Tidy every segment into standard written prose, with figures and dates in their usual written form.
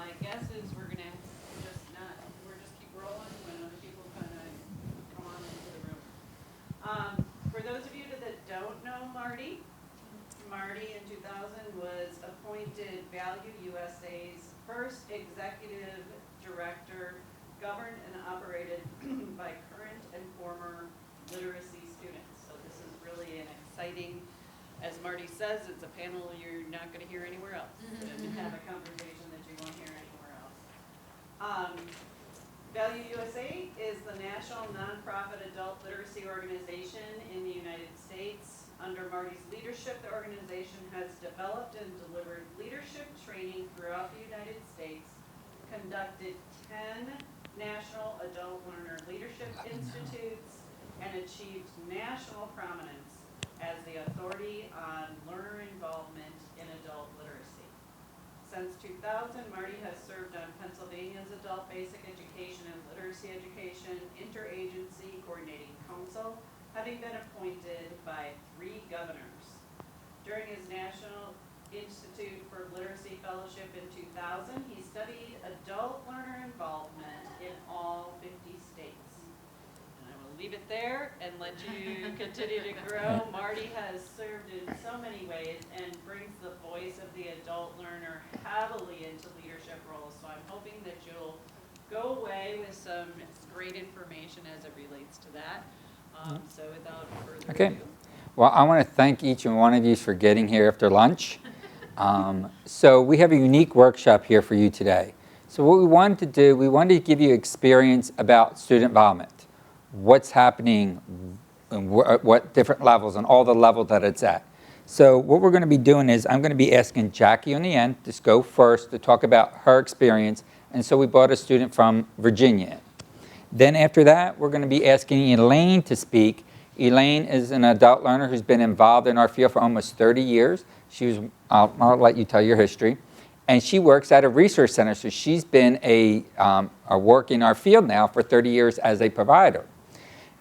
my guess is we're just keep rolling when other people kind of come on into the room. For those of you that don't know Marty in 2000 was appointed Value USA's first executive director, governed and operated by current and former literacy students. So this is really an exciting, as Marty says, it's a panel you're not going to hear anywhere else. And have a conversation that you won't hear anywhere else. Value USA is the national nonprofit adult literacy organization in the United States. Under Marty's leadership, the organization has developed and delivered leadership training throughout the United States, conducted 10 national adult learner leadership institutes, and achieved national prominence as the authority on learner involvement in adult literacy. Since 2000, Marty has served on Pennsylvania's Adult Basic Education and Literacy Education Interagency Coordinating Council, having been appointed by 3 governors. During his National Institute for Literacy Fellowship in 2000, he studied adult learner involvement in all 50 states. And I will leave it there and let you continue to grow. Marty has served in so many ways and brings the voice of the adult learner heavily into leadership roles. So I'm hoping that you'll go away with some great information as it relates to that. So without further ado. Well, I want to thank each and one of you for getting here after lunch. So we have a unique workshop here for you today. So what we wanted to do, we wanted to give you experience about student involvement, what's happening, and what different levels, and all the level that it's at. So what we're going to be doing is I'm going to be asking Jackie on the end to go first to talk about her experience. And so we brought a student from Virginia. Then after that, we're going to be asking Elaine to speak. Elaine is an adult learner who's been involved in our field for almost 30 years. I'll let you tell your history. And she works at a research center, so she's been a work in our field now for 30 years as a provider.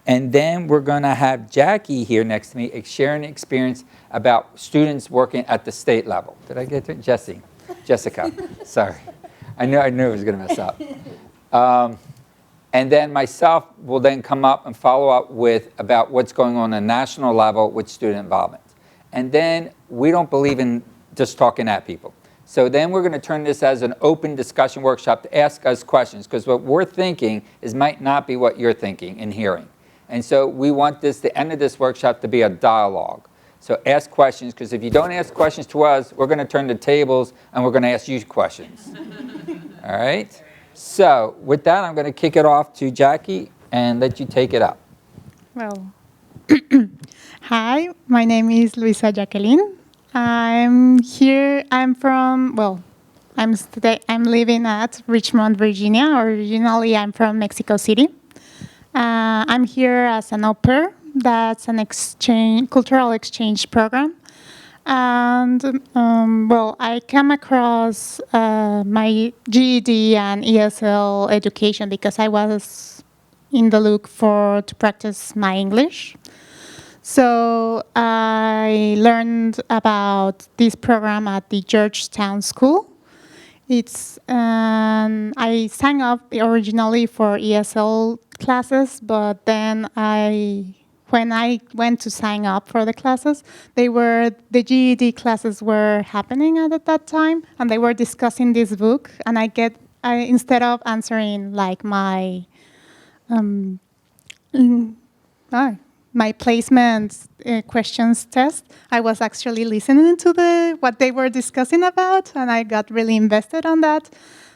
And then we're going to have Jackie here next to me sharing experience about students working at the state level. Did I get to it? Jessica, sorry. I knew I was going to mess up. And then myself will then come up and follow up with about what's going on a national level with student involvement. And then we don't believe in just talking at people. So then we're going to turn this as an open discussion workshop to ask us questions, because what we're thinking might not be what you're thinking and hearing. And so we want the end of this workshop to be a dialogue. So ask questions, because if you don't ask questions to us, we're going to turn the tables and we're going to ask you questions. All right? So with that, I'm going to kick it off to Jackie and let you take it up. Well, hi, my name is Luisa Jacqueline. I'm living at Richmond, Virginia. Originally, I'm from Mexico City. I'm here as an au pair. That's an cultural exchange program. And, I came across my GED and ESL education because I was in the look to practice my English. So I learned about this program at the Georgetown School. I signed up originally for ESL classes, but then when I went to sign up for the classes, the GED classes were happening at that time, and they were discussing this book. And instead of answering like my placement questions test, I was actually listening to what they were discussing about, and I got really invested on that.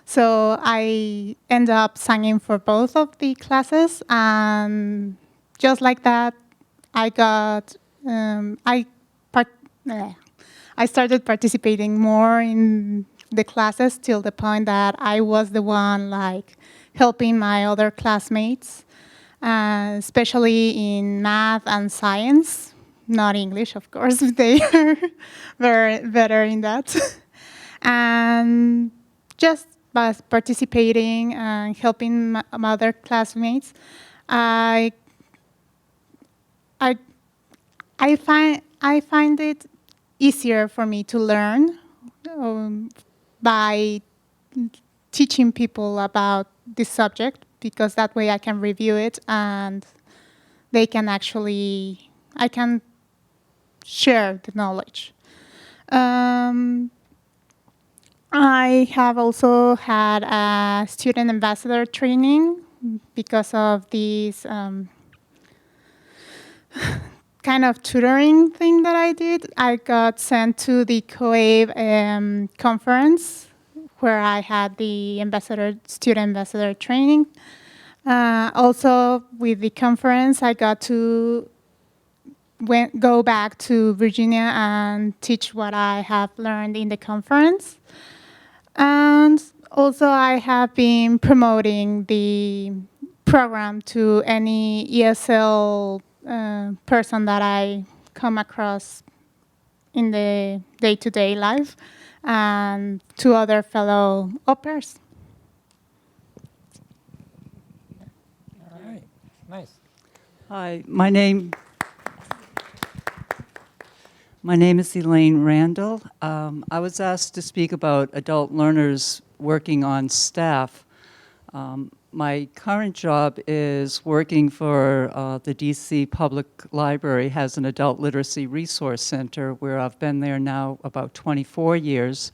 So I ended up signing for both of the classes, and just like that, I started participating more in the classes till the point that I was the one helping my other classmates, especially in math and science, not English, of course. They are very better in that. And just by participating and helping my other classmates, I find it easier for me to learn by teaching people about this subject, because that way I can review it and they can actually, I can share the knowledge. I have also had a student ambassador training because of these kind of tutoring thing that I did. I got sent to the COAVE conference where I had the student ambassador training. Also, with the conference, I got to go back to Virginia and teach what I have learned in the conference. And also, I have been promoting the program to any ESL person that I come across in the day-to-day life, and to other fellow au pairs. All right, nice. Hi, my name is Elaine Randall. I was asked to speak about adult learners working on staff. My current job is working for the DC Public Library, has an adult literacy resource center where I've been there now about 24 years.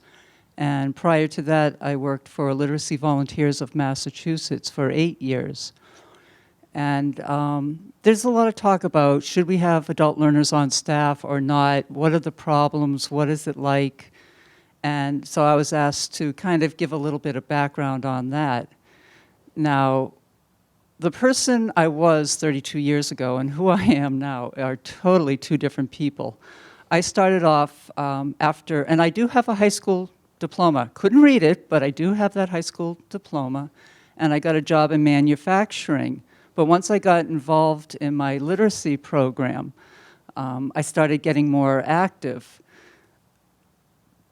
And prior to that, I worked for Literacy Volunteers of Massachusetts for 8 years. And there's a lot of talk about, should we have adult learners on staff or not? What are the problems? What is it like? And so I was asked to kind of give a little bit of background on that. Now, the person I was 32 years ago and who I am now are totally two different people. I started off after, and I do have a high school diploma. Couldn't read it, but I do have that high school diploma. And I got a job in manufacturing. But once I got involved in my literacy program, I started getting more active.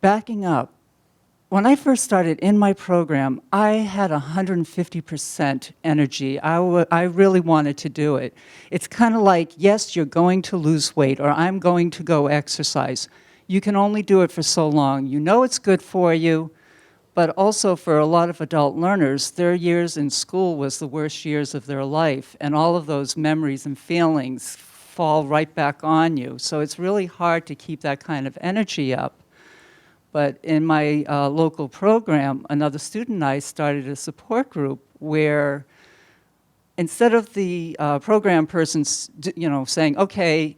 Backing up, when I first started in my program, I had 150% energy. I really wanted to do it. It's kind of like, yes, you're going to lose weight, or I'm going to go exercise. You can only do it for so long. You know it's good for you, but also for a lot of adult learners, their years in school was the worst years of their life, and all of those memories and feelings fall right back on you. So it's really hard to keep that kind of energy up. But in my local program, another student and I started a support group where instead of the program person saying, okay,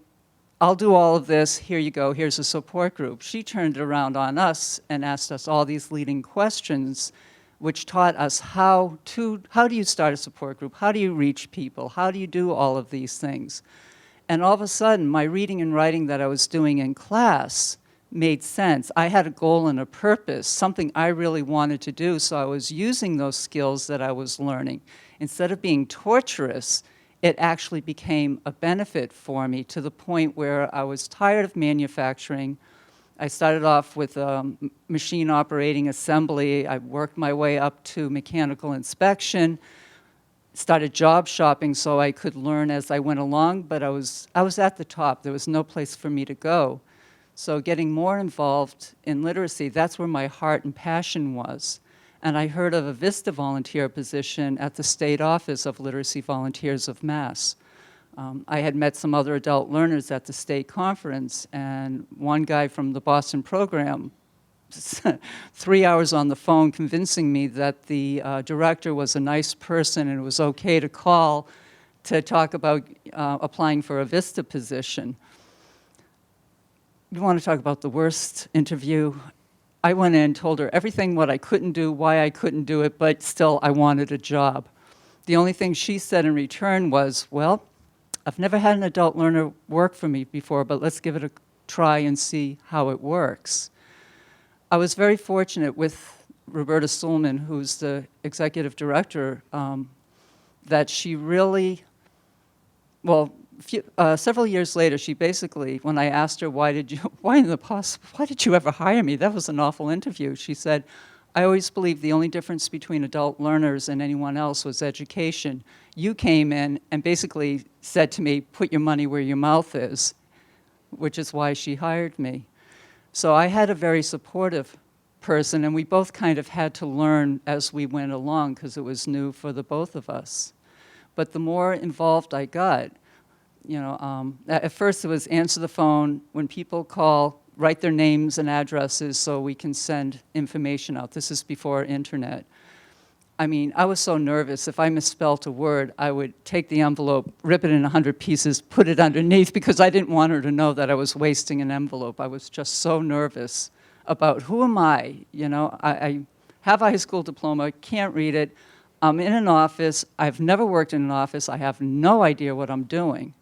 I'll do all of this, here you go, here's a support group, she turned it around on us and asked us all these leading questions, which taught us how do you start a support group, how do you reach people, how do you do all of these things. And all of a sudden, my reading and writing that I was doing in class made sense. I had a goal and a purpose, something I really wanted to do, so I was using those skills that I was learning. Instead of being torturous, it actually became a benefit for me to the point where I was tired of manufacturing. I started off with machine operating assembly. I worked my way up to mechanical inspection, started job shopping so I could learn as I went along, but I was at the top. There was no place for me to go. So getting more involved in literacy, that's where my heart and passion was. And I heard of a VISTA volunteer position at the State Office of Literacy Volunteers of Mass. I had met some other adult learners at the state conference, and one guy from the Boston program, 3 hours on the phone convincing me that the director was a nice person and it was okay to call to talk about applying for a VISTA position. You want to talk about the worst interview? I went in, told her everything what I couldn't do, why I couldn't do it, but still I wanted a job. The only thing she said in return was, well, I've never had an adult learner work for me before, but let's give it a try and see how it works. I was very fortunate with Roberta Sullman, who's the executive director, that she really, several years later, she basically, when I asked her, why did you ever hire me? That was an awful interview. She said, I always believed the only difference between adult learners and anyone else was education. You came in and basically said to me, put your money where your mouth is, which is why she hired me. So I had a very supportive person, and we both kind of had to learn as we went along because it was new for the both of us. But the more involved I got, at first it was answer the phone. When people call, write their names and addresses so we can send information out. This is before internet. I mean, I was so nervous. If I misspelt a word, I would take the envelope, rip it in 100 pieces, put it underneath, because I didn't want her to know that I was wasting an envelope. I was just so nervous about who am I? I have a high school diploma, can't read it. I'm in an office. I've never worked in an office. I have no idea what I'm doing.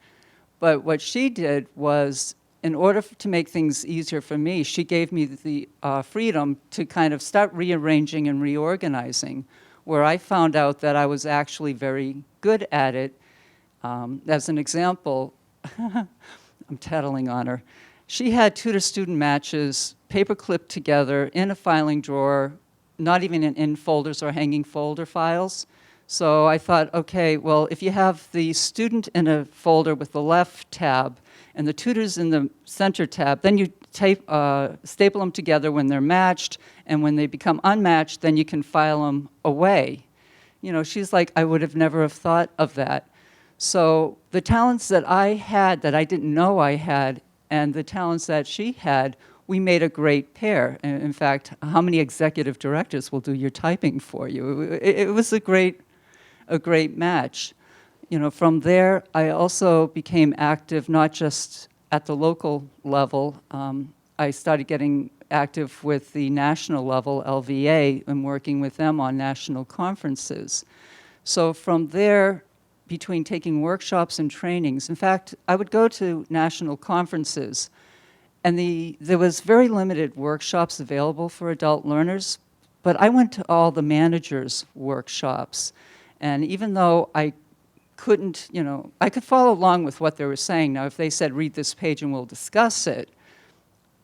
But what she did was, in order to make things easier for me, she gave me the freedom to kind of start rearranging and reorganizing, where I found out that I was actually very good at it. As an example, I'm tattling on her. She had tutor-student matches, paper clipped together in a filing drawer, not even in folders or hanging folder files. So I thought, okay, well, if you have the student in a folder with the left tab and the tutors in the center tab, then you staple them together when they're matched, and when they become unmatched, then you can file them away. She's like, I would have never have thought of that. So the talents that I had that I didn't know I had, and the talents that she had, we made a great pair. In fact, how many executive directors will do your typing for you? It was a great match. From there, I also became active, not just at the local level. I started getting active with the national level, LVA, and working with them on national conferences. So from there, between taking workshops and trainings, in fact, I would go to national conferences, and there was very limited workshops available for adult learners, but I went to all the managers' workshops. And even though I couldn't, I could follow along with what they were saying. Now, if they said, read this page and we'll discuss it,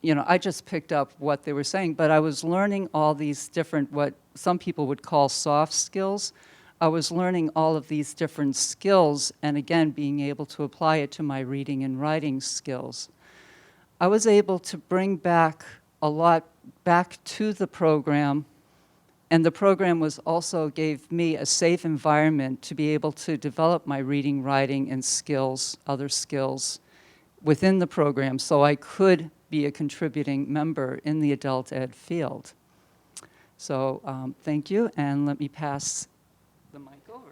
I just picked up what they were saying. But I was learning all these different, what some people would call soft skills. I was learning all of these different skills, and again, being able to apply it to my reading and writing skills. I was able to bring back a lot back to the program, and the program also gave me a safe environment to be able to develop my reading, writing, and other skills within the program, so I could be a contributing member in the adult ed field. So thank you, and let me pass the mic over.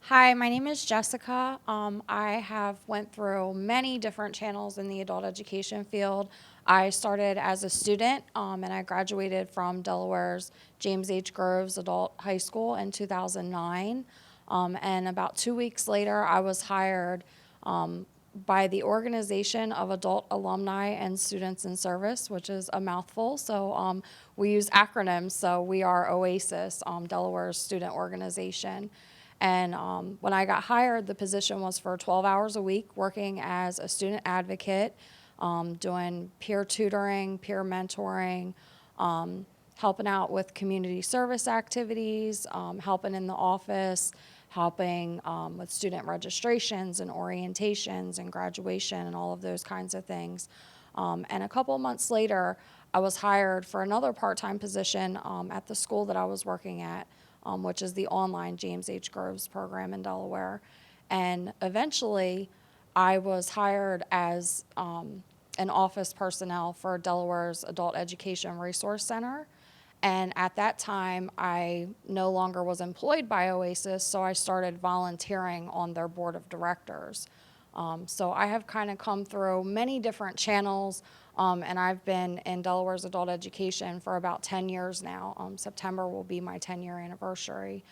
Hi, my name is Jessica. I have went through many different channels in the adult education field. I started as a student, and I graduated from Delaware's James H. Groves Adult High School in 2009. And about 2 weeks later, I was hired by the Organization of Adult Alumni and Students in Service, which is a mouthful. So we use acronyms. So we are Oasis, Delaware's student organization. And when I got hired, the position was for 12 hours a week, working as a student advocate, doing peer tutoring, peer mentoring, helping out with community service activities, helping in the office, helping with student registrations and orientations and graduation and all of those kinds of things. And a couple months later, I was hired for another part-time position at the school that I was working at, which is the online James H. Groves program in Delaware. And eventually, I was hired as an office personnel for Delaware's Adult Education Resource Center. And at that time, I no longer was employed by Oasis, so I started volunteering on their board of directors. So I have kind of come through many different channels, and I've been in Delaware's adult education for about 10 years now. September will be my 10-year anniversary.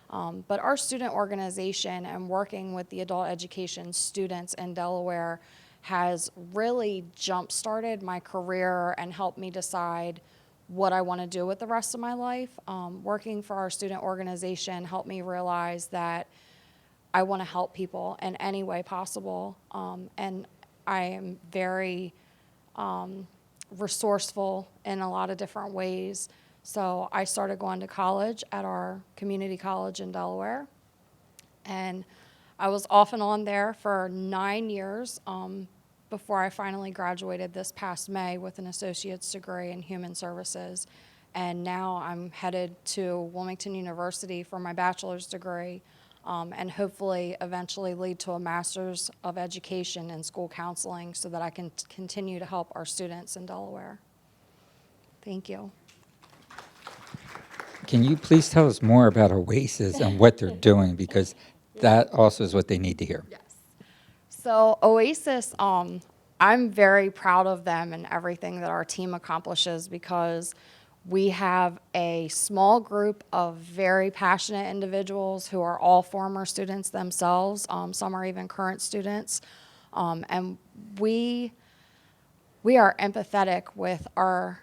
But our student organization and working with the adult education students in Delaware has really jump-started my career and helped me decide what I want to do with the rest of my life. Working for our student organization helped me realize that I want to help people in any way possible. And I am very resourceful in a lot of different ways. So I started going to college at our community college in Delaware. And I was off and on there for 9 years, before I finally graduated this past May with an associate's degree in human services. And now I'm headed to Wilmington University for my bachelor's degree, and hopefully eventually lead to a master's of education in school counseling so that I can continue to help our students in Delaware. Thank you. Can you please tell us more about Oasis and what they're doing? Because that also is what they need to hear. Yes. So Oasis, I'm very proud of them and everything that our team accomplishes because we have a small group of very passionate individuals who are all former students themselves. Some are even current students. And we are empathetic with our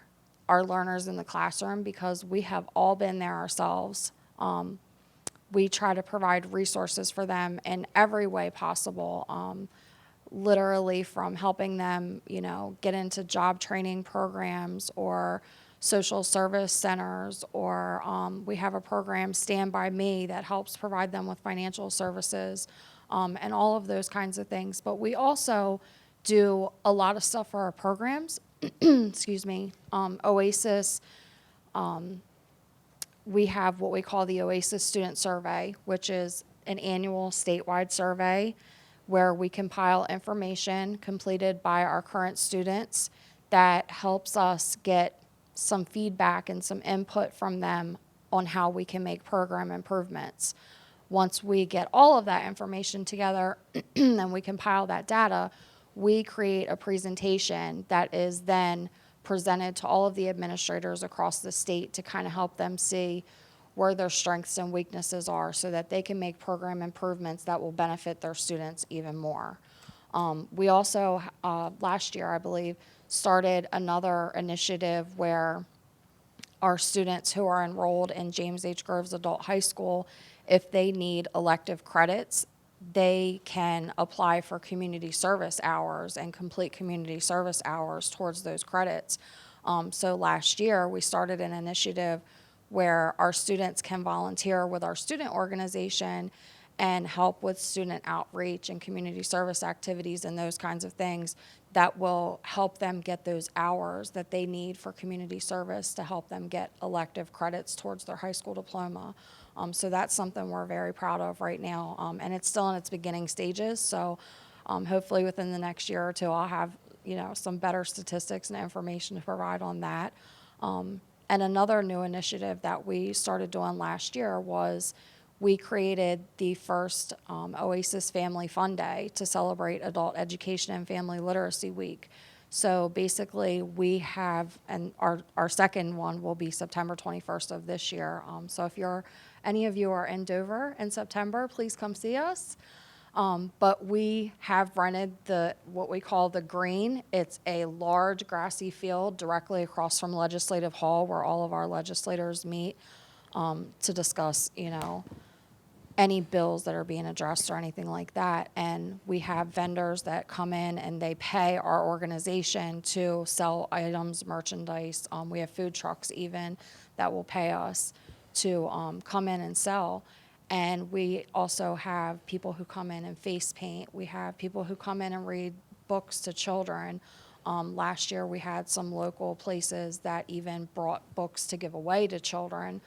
learners in the classroom because we have all been there ourselves. We try to provide resources for them in every way possible, literally from helping them, get into job training programs or social service centers, or we have a program, Stand By Me, that helps provide them with financial services, and all of those kinds of things. But we also do a lot of stuff for our programs. Excuse me. Oasis, we have what we call the Oasis Student Survey, which is an annual statewide survey where we compile information completed by our current students that helps us get some feedback and some input from them on how we can make program improvements. Once we get all of that information together and we compile that data, we create a presentation that is then presented to all of the administrators across the state to kind of help them see where their strengths and weaknesses are so that they can make program improvements that will benefit their students even more. We also, last year, I believe, started another initiative where our students who are enrolled in James H. Groves Adult High School, if they need elective credits, they can apply for community service hours and complete community service hours towards those credits. So last year, we started an initiative where our students can volunteer with our student organization and help with student outreach and community service activities and those kinds of things that will help them get those hours that they need for community service to help them get elective credits towards their high school diploma. So that's something we're very proud of right now, and it's still in its beginning stages. So hopefully within the next year or two, I'll have some better statistics and information to provide on that. And another new initiative that we started doing last year was we created the first Oasis Family Fun Day to celebrate Adult Education and Family Literacy Week. So basically we have, and our second one will be September 21st of this year. So if any of you are in Dover in September, please come see us. But we have rented what we call the Green. It's a large grassy field directly across from Legislative Hall where all of our legislators meet to discuss, any bills that are being addressed or anything like that. And we have vendors that come in and they pay our organization to sell items, merchandise. We have food trucks even that will pay us to come in and sell. And we also have people who come in and face paint. We have people who come in and read books to children. Last year we had some local places that even brought books to give away to children.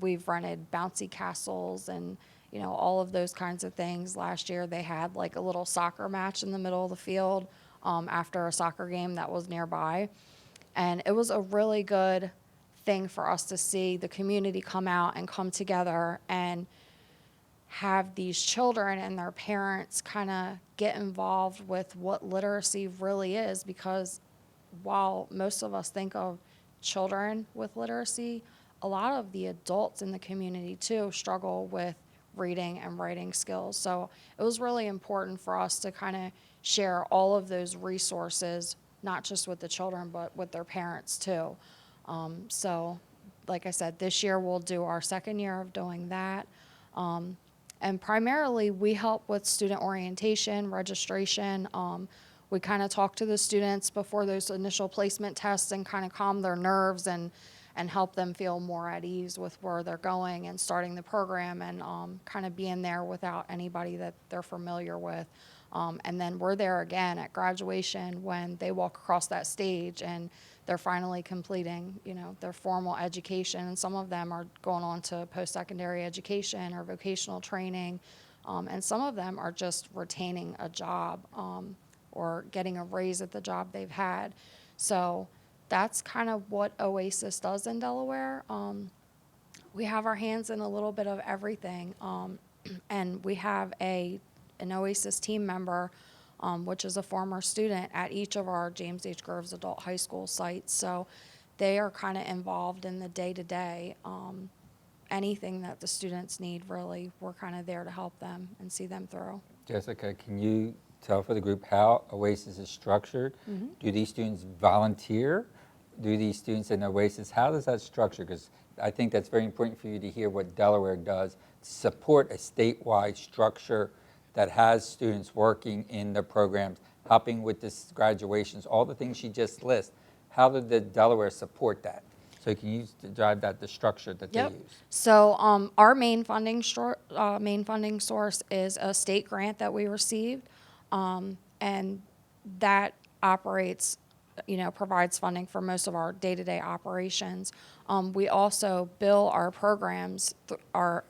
We've rented bouncy castles and all of those kinds of things. Last year they had like a little soccer match in the middle of the field after a soccer game that was nearby. And it was a really good thing for us to see the community come out and come together and have these children and their parents kind of get involved with what literacy really is, because while most of us think of children with literacy, a lot of the adults in the community too struggle with reading and writing skills. So it was really important for us to kind of share all of those resources, not just with the children, but with their parents too. So like I said, this year we'll do our second year of doing that. And primarily we help with student orientation, registration. We kind of talk to the students before those initial placement tests and kind of calm their nerves and help them feel more at ease with where they're going and starting the program and kind of being there without anybody that they're familiar with. And then we're there again at graduation when they walk across that stage and they're finally completing, their formal education. And some of them are going on to post-secondary education or vocational training. And some of them are just retaining a job or getting a raise at the job they've had. So that's kind of what Oasis does in Delaware. We have our hands in a little bit of everything. And we have an Oasis team member, which is a former student at each of our James H. Groves Adult High School sites. So they are kind of involved in the day-to-day. Anything that the students need, really, we're kind of there to help them and see them through. Jessica, can you tell for the group how Oasis is structured? Do these students volunteer? Do these students in Oasis, how does that structure? Because I think that's very important for you to hear what Delaware does to support a statewide structure that has students working in the programs, helping with this graduations, all the things she just lists. How did the Delaware support that? So can you drive that, the structure that they use? So our main funding source is a state grant that we received, and that operates, provides funding for most of our day-to-day operations. We also bill our programs, our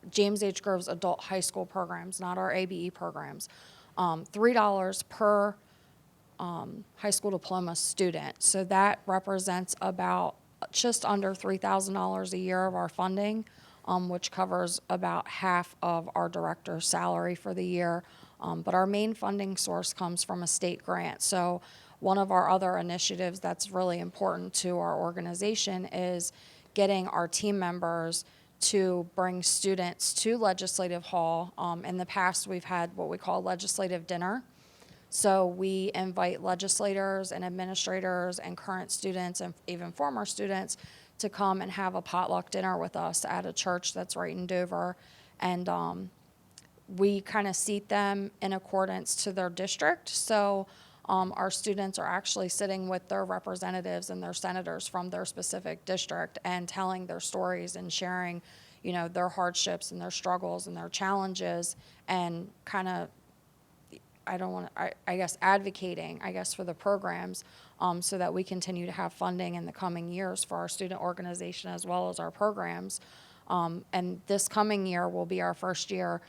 James H. Groves Adult High School programs, not our ABE programs, $3 per high school diploma student. So that represents about just under $3,000 a year of our funding, which covers about half of our director's salary for the year. But our main funding source comes from a state grant. So one of our other initiatives that's really important to our organization is getting our team members to bring students to Legislative Hall. In the past, we've had what we call legislative dinner. So we invite legislators and administrators and current students and even former students to come and have a potluck dinner with us at a church that's right in Dover. And we kind of seat them in accordance to their district. So our students are actually sitting with their representatives and their senators from their specific district and telling their stories and sharing, their hardships and their struggles and their challenges, and kind of, advocating, for the programs, so that we continue to have funding in the coming years for our student organization as well as our programs. And this coming year will be our first year.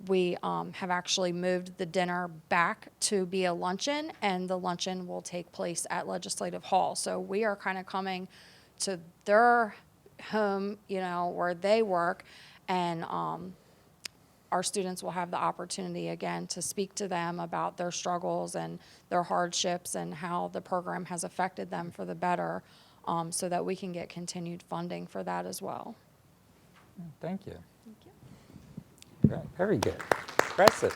We have actually moved the dinner back to be a luncheon, and the luncheon will take place at Legislative Hall. So we are kind of coming to their home, where they work, and our students will have the opportunity again to speak to them about their struggles and their hardships and how the program has affected them for the better, so that we can get continued funding for that as well. Thank you. Thank you. Great. Very good. Impressive.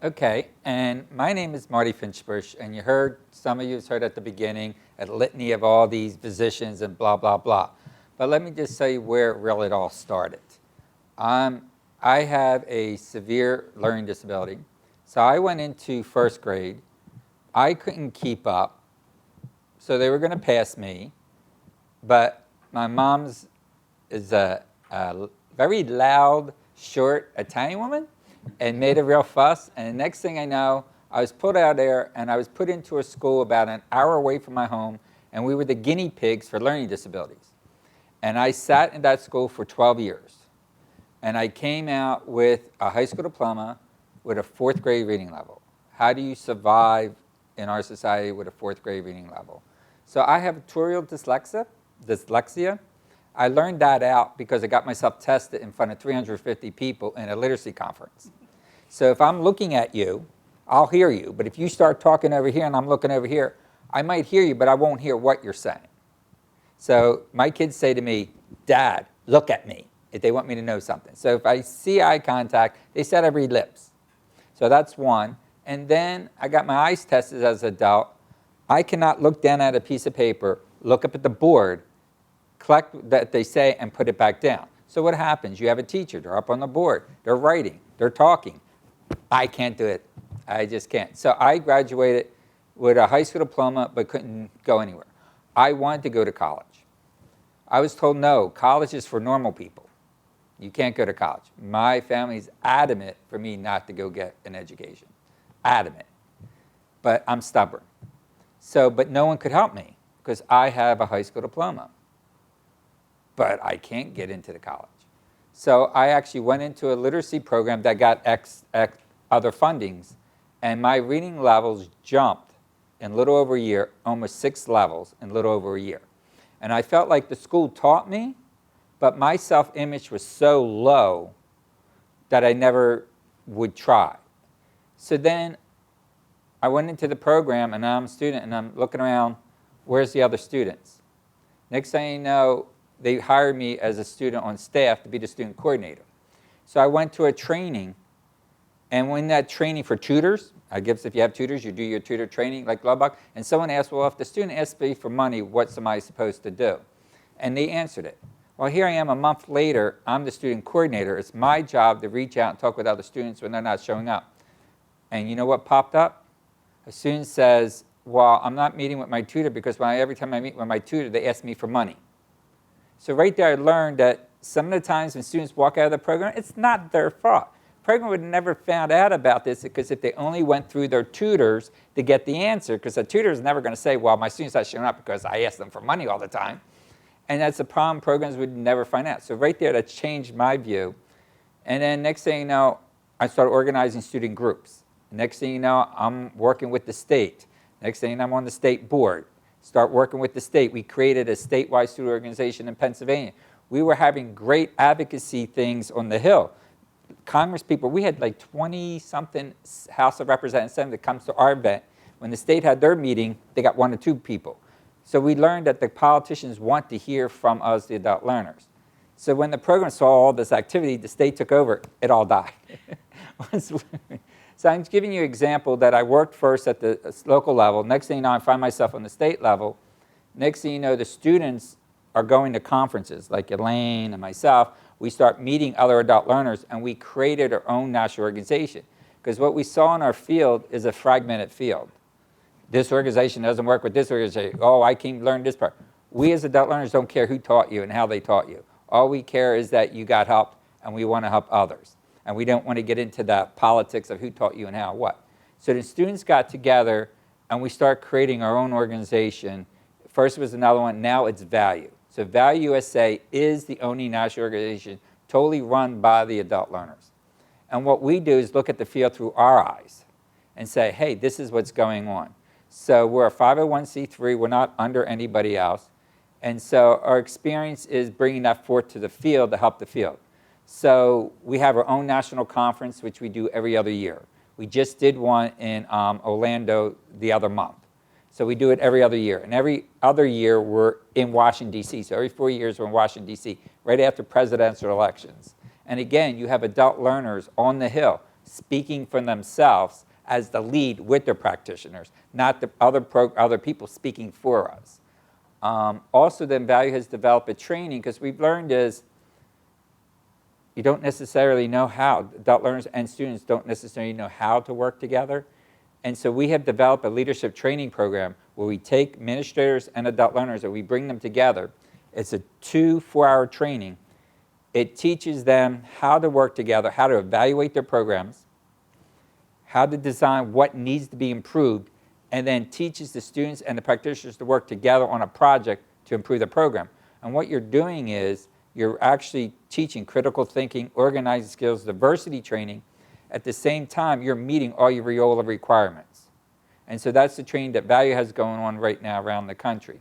Okay, and my name is Marty Finsterbusch, and some of you heard at the beginning a litany of all these positions and blah, blah, blah. But let me just say where really it all started. I have a severe learning disability, so I went into first grade. I couldn't keep up, so they were going to pass me, but my mom's is a very loud, short Italian woman and made a real fuss, and the next thing I know, I was put out there and I was put into a school about an hour away from my home, and we were the guinea pigs for learning disabilities. And I sat in that school for 12 years. And I came out with a high school diploma with a 4th grade reading level. How do you survive in our society with a 4th grade reading level? So I have tutorial dyslexia. I learned that out because I got myself tested in front of 350 people in a literacy conference. So if I'm looking at you, I'll hear you. But if you start talking over here and I'm looking over here, I might hear you, but I won't hear what you're saying. So my kids say to me, "Dad, look at me," if they want me to know something. So if I see eye contact, they said I read lips. So that's one. And then I got my eyes tested as an adult. I cannot look down at a piece of paper, look up at the board, collect that they say, and put it back down. So what happens? You have a teacher, they're up on the board, they're writing, they're talking. I can't do it. I just can't. So I graduated with a high school diploma but couldn't go anywhere. I wanted to go to college. I was told, no, college is for normal people. You can't go to college. My family's adamant for me not to go get an education. Adamant. But I'm stubborn. So, but no one could help me because I have a high school diploma. But I can't get into the college. So I actually went into a literacy program that got X other fundings, and my reading levels jumped in a little over a year, almost 6 levels in a little over a year. And I felt like the school taught me, but my self-image was so low that I never would try. So then I went into the program, and I'm a student, and I'm looking around, where's the other students? Next thing you know, they hired me as a student on staff to be the student coordinator. So I went to a training, and when that training for tutors, I guess if you have tutors, you do your tutor training like Lubbock, and someone asked, well, if the student asks me for money, what's somebody supposed to do? And they answered it. Well, here I am a month later, I'm the student coordinator. It's my job to reach out and talk with other students when they're not showing up. And you know what popped up? A student says, well, I'm not meeting with my tutor because every time I meet with my tutor, they ask me for money. So right there I learned that some of the times when students walk out of the program, it's not their fault. The program would have never found out about this because if they only went through their tutors to get the answer, because the tutor is never going to say, well, my student's not showing up because I asked them for money all the time. And that's a problem programs would never find out. So right there, that changed my view. And then next thing you know, I started organizing student groups. Next thing you know, I'm working with the state. Next thing you know, I'm on the state board. Start working with the state. We created a statewide student organization in Pennsylvania. We were having great advocacy things on the Hill. Congress people, we had like 20-something House of Representatives that comes to our event. When the state had their meeting, they got 1 or 2 people. So we learned that the politicians want to hear from us, the adult learners. So when the program saw all this activity, the state took over, it all died. So I'm giving you an example that I worked first at the local level. Next thing you know, I find myself on the state level. Next thing you know, the students are going to conferences, like Elaine and myself. We start meeting other adult learners, and we created our own national organization. Because what we saw in our field is a fragmented field. This organization doesn't work with this organization. Oh, I can't learn this part. We as adult learners don't care who taught you and how they taught you. All we care is that you got help, and we want to help others. And we don't want to get into the politics of who taught you and how what. So the students got together, and we start creating our own organization. First was another one, now it's Value. So Value USA is the only national organization totally run by the adult learners. And what we do is look at the field through our eyes and say, hey, this is what's going on. So we're a 501c3, we're not under anybody else. And so our experience is bringing that forth to the field to help the field. So we have our own national conference, which we do every other year. We just did one in Orlando the other month. So we do it every other year. And every other year, we're in Washington, D.C. So every 4 years, we're in Washington, D.C., right after presidential elections. And again, you have adult learners on the Hill speaking for themselves as the lead with their practitioners, not the other people speaking for us. Also, then Value has developed a training, because we've learned is you don't necessarily know how. Adult learners and students don't necessarily know how to work together. And so we have developed a leadership training program where we take administrators and adult learners and we bring them together. It's a 2 4-hour training. It teaches them how to work together, how to evaluate their programs, how to design what needs to be improved, and then teaches the students and the practitioners to work together on a project to improve the program. And what you're doing is you're actually teaching critical thinking, organizing skills, diversity training. At the same time, you're meeting all your Viola requirements. And so that's the training that Value has going on right now around the country.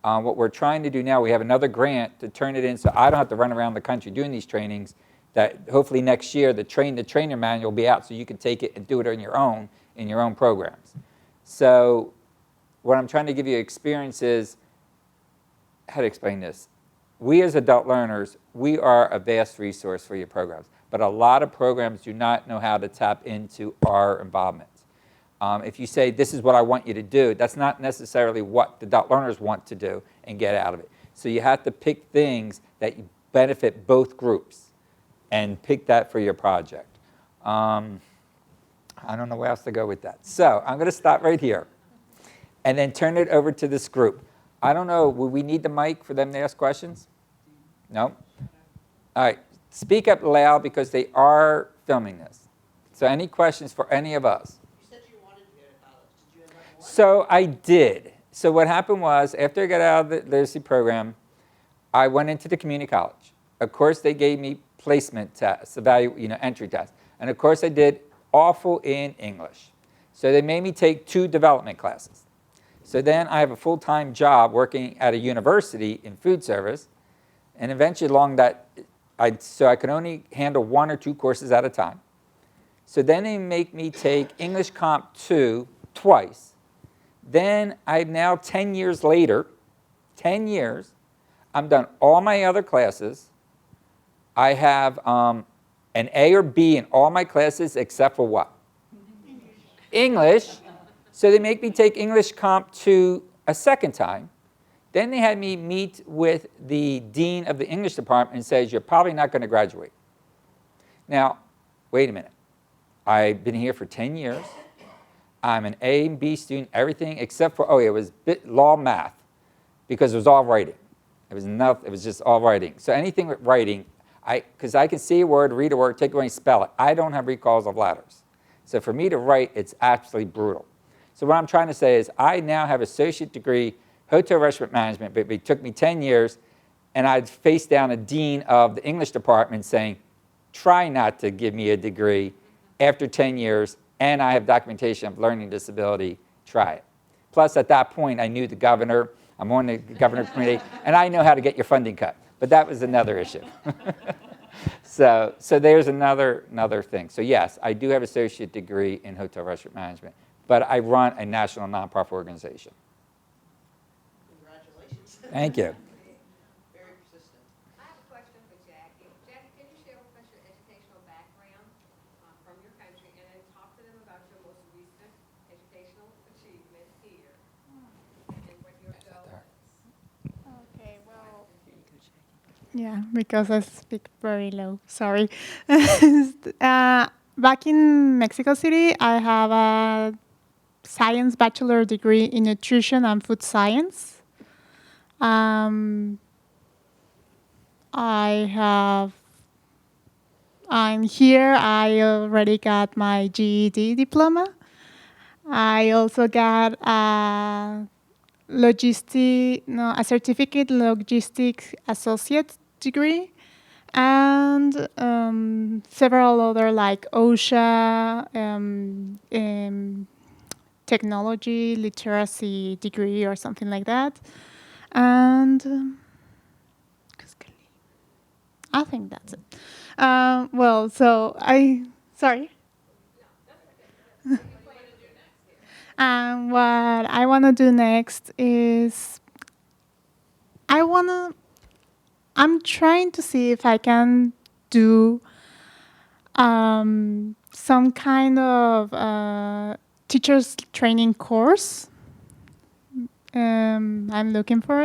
What we're trying to do now, we have another grant to turn it in so I don't have to run around the country doing these trainings, that hopefully next year the trainer manual will be out so you can take it and do it on your own programs. So what I'm trying to give you experience is, how to explain this? We as adult learners, we are a vast resource for your programs, but a lot of programs do not know how to tap into our involvement. If you say, this is what I want you to do, that's not necessarily what the adult learners want to do and get out of it. So you have to pick things that benefit both groups and pick that for your project. I don't know where else to go with that. So I'm going to stop right here and then turn it over to this group. I don't know, will we need the mic for them to ask questions? No? All right, speak up loud because they are filming this. So any questions for any of us? You said you wanted to go to college. Did you end up wanting? So I did. So what happened was, after I got out of the literacy program, I went into the community college. Of course, they gave me placement tests, entry tests. And of course, I did awful in English. So they made me take 2 development classes. So then I have a full-time job working at a university in food service. And eventually along that, so I could only handle 1 or 2 courses at a time. So then they make me take English Comp 2 twice. Then I'm now 10 years later, 10 years, I'm done all my other classes. I have an A or B in all my classes except for what? English. So they make me take English Comp 2 a second time. Then they had me meet with the dean of the English department and says, you're probably not going to graduate. Now, wait a minute. I've been here for 10 years. I'm an A and B student, everything except for, it was law, math, because it was all writing. It was just all writing. So anything with writing, because I can see a word, read a word, take away and spell it. I don't have recalls of letters. So for me to write, it's absolutely brutal. So what I'm trying to say is I now have associate degree, hotel restaurant management, but it took me 10 years, and I'd face down a dean of the English department saying, try not to give me a degree after 10 years, and I have documentation of learning disability, try it. Plus, at that point, I knew the governor. I'm on the governor's committee, and I know how to get your funding cut. But that was another issue. So there's another thing. So yes, I do have an associate degree in hotel restaurant management, but I run a national nonprofit organization. Congratulations. Thank you. Very persistent. I have a question for Jackie. Jackie, can you share with us your educational background from your country and then talk to them about your most recent educational achievement here and what your goal is? Okay, well. Yeah, because I speak very low. Sorry. Back in Mexico City, I have a science bachelor degree in nutrition and food science. I'm here. I already got my GED diploma. I also got a certificate logistics associate degree, and several other like OSHA, technology literacy degree or something like that. And I think that's it. Sorry. And what I want to do next is I'm trying to see if I can do some kind of teachers training course. I'm looking for it.